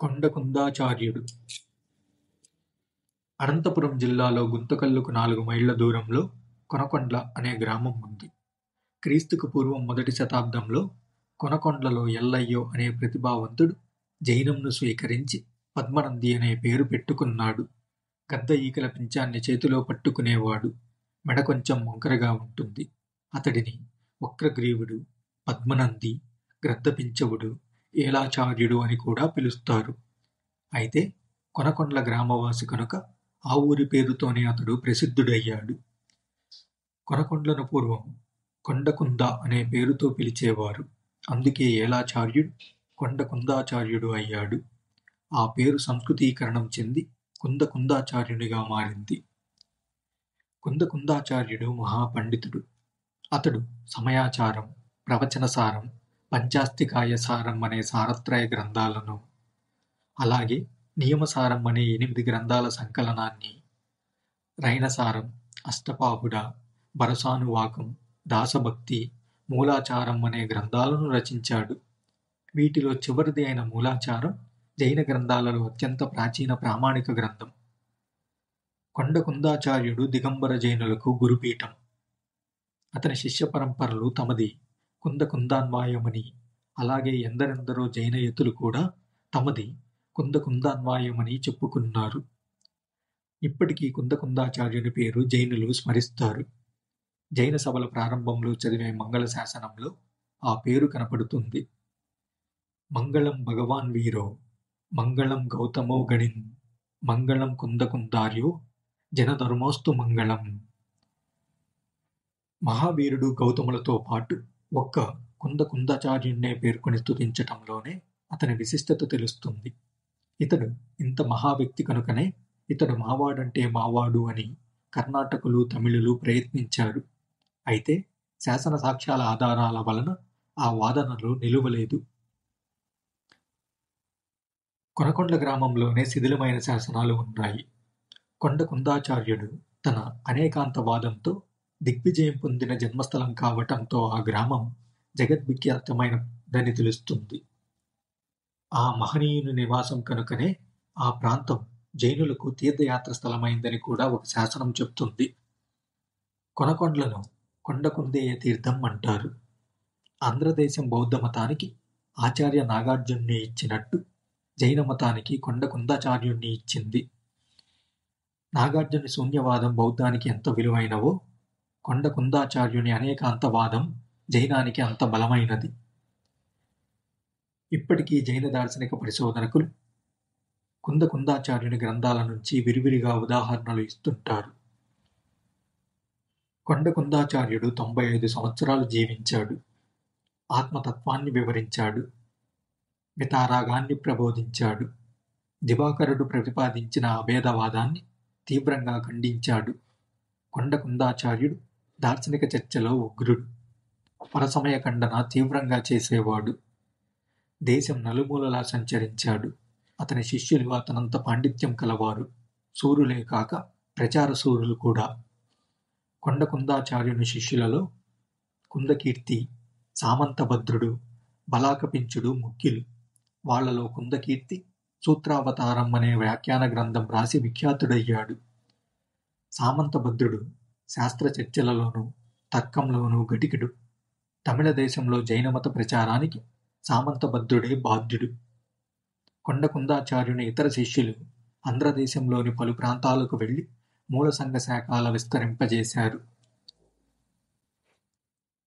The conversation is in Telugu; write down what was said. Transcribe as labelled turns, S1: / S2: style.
S1: కొండకుందాచార్యుడు అనంతపురం జిల్లాలో గుంతకల్లుకు 4 మైళ్ళ దూరంలో కొనకొండ్ల అనే గ్రామం ఉంది. క్రీస్తుకు పూర్వం మొదటి శతాబ్దంలో కొనకొండ్లలో ఎల్లయ్యో అనే ప్రతిభావంతుడు జైనంను స్వీకరించి పద్మనంది అనే పేరు పెట్టుకున్నాడు. గద్ద ఈకల పించాన్ని చేతిలో పట్టుకునేవాడు. మెడ కొంచెం వంకరగా ఉంటుంది. అతడిని వక్రగ్రీవుడు, పద్మనంది, గ్రద్దపించవుడు, ఏలాచార్యుడు అని కూడా పిలుస్తారు. అయితే కొనకొండ్ల గ్రామవాసి కనుక ఆ ఊరి పేరుతోనే అతడు ప్రసిద్ధుడయ్యాడు. కొనకొండ్లను పూర్వం కొండకుంద అనే పేరుతో పిలిచేవారు. అందుకే ఏలాచార్యుడు కొండకుందాచార్యుడు అయ్యాడు. ఆ పేరు సంస్కృతీకరణం చెంది కుందాచార్యునిగా మారింది. కుందాచార్యుడు మహాపండితుడు. అతడు సమయాచారం, ప్రవచనసారం, పంచాస్తికాయ సారం అనే సారత్రయ గ్రంథాలను, అలాగే నియమసారం అనే 8 గ్రంథాల సంకలనాన్ని, రైనసారం, అష్టపాహుడ, భరసానువాకం, దాసభక్తి, మూలాచారం అనే గ్రంథాలను రచించాడు. వీటిలో చివరిది అయిన మూలాచారం జైన గ్రంథాలలో అత్యంత ప్రాచీన ప్రామాణిక గ్రంథం. కొండకుందాచార్యుడు దిగంబర జైనులకు గురుపీఠం. అతని శిష్య పరంపరలు తమది కుందాన్వాయమని, అలాగే ఎందరెందరో జైనయతులు కూడా తమది కుందాన్వాయమని చెప్పుకున్నారు. ఇప్పటికీ కుందాచార్యుని పేరు జైనులు స్మరిస్తారు. జైన సభల ప్రారంభంలో చదివే మంగళ శాసనంలో ఆ పేరు కనపడుతుంది. మంగళం భగవాన్ వీరో, మంగళం గౌతమో గణిన్, మంగళం కుందార్యో, జనధర్మోస్తు మంగళం. మహావీరుడు గౌతములతో పాటు ఒక్క కుందాచార్యున్నే పేర్కొని స్తుతించటంలోనే అతని విశిష్టత తెలుస్తుంది. ఇతడు ఇంత మహావ్యక్తి కనుకనే ఇతడు మావాడంటే మావాడు అని కర్ణాటకులు, తమిళులు ప్రయత్నించారు. అయితే శాసన సాక్ష్యాల ఆధారాల వలన ఆ వాదనలు నిలువలేదు. కొనకొండ్ల గ్రామంలోనే శిథిలమైన శాసనాలు ఉన్నాయి. కొందాచార్యుడు తన అనేకాంత వాదంతో దిగ్విజయం పొందిన జన్మస్థలం కావటంతో ఆ గ్రామం జగద్విఖ్యాతమైనదని తెలుస్తుంది. ఆ మహనీయుని నివాసం కనుకనే ఆ ప్రాంతం జైనులకు తీర్థయాత్ర స్థలమైందని కూడా ఒక శాసనం చెప్తుంది. కొనకొండ్లను కొండకుందేయ తీర్థం అంటారు. ఆంధ్రదేశం బౌద్ధ మతానికి ఆచార్య నాగార్జునుని ఇచ్చినట్టు జైన మతానికి కొందాచార్యుణ్ణి ఇచ్చింది. నాగార్జుని శూన్యవాదం బౌద్ధానికి ఎంత విలువైనవో కొందాచార్యుని అనేకాంతవాదం జైనానికి అంత బలమైనది. ఇప్పటికీ జైన దార్శనిక పరిశోధకులు కుందాచార్యుని గ్రంథాల నుంచి విరివిరిగా ఉదాహరణలు ఇస్తుంటారు. కొందాచార్యుడు 95 సంవత్సరాలు జీవించాడు. ఆత్మతత్వాన్ని వివరించాడు. మితారాగాన్ని ప్రబోధించాడు. దివాకరుడు ప్రతిపాదించిన అభేదవాదాన్ని తీవ్రంగా ఖండించాడు. కొందాచార్యుడు దార్శనిక చర్చలో ఉగ్రుడు. పరసమయ ఖండన తీవ్రంగా చేసేవాడు. దేశం నలుమూలలా సంచరించాడు. అతని శిష్యులు అతనంత పాండిత్యం కలవారు. సూరులే కాక ప్రచార సూరులు కూడా. కొందాచార్యుని శిష్యులలో కుందకీర్తి, సామంతభద్రుడు, బలాకపించుడు ముఖ్యులు. వాళ్లలో కుందకీర్తి సూత్రావతారం అనే వ్యాఖ్యాన గ్రంథం రాసి విఖ్యాతుడయ్యాడు. సామంతభద్రుడు శాస్త్ర చర్చలలోనూ తర్కంలోనూ గటికుడు. తమిళ దేశంలో జైనమత ప్రచారానికి సామంతభద్రుడే బాధ్యుడు. కొందాచార్యుని ఇతర శిష్యులు ఆంధ్రదేశంలోని పలు ప్రాంతాలకు వెళ్లి మూల సంఘ శాఖల విస్తరింపజేశారు.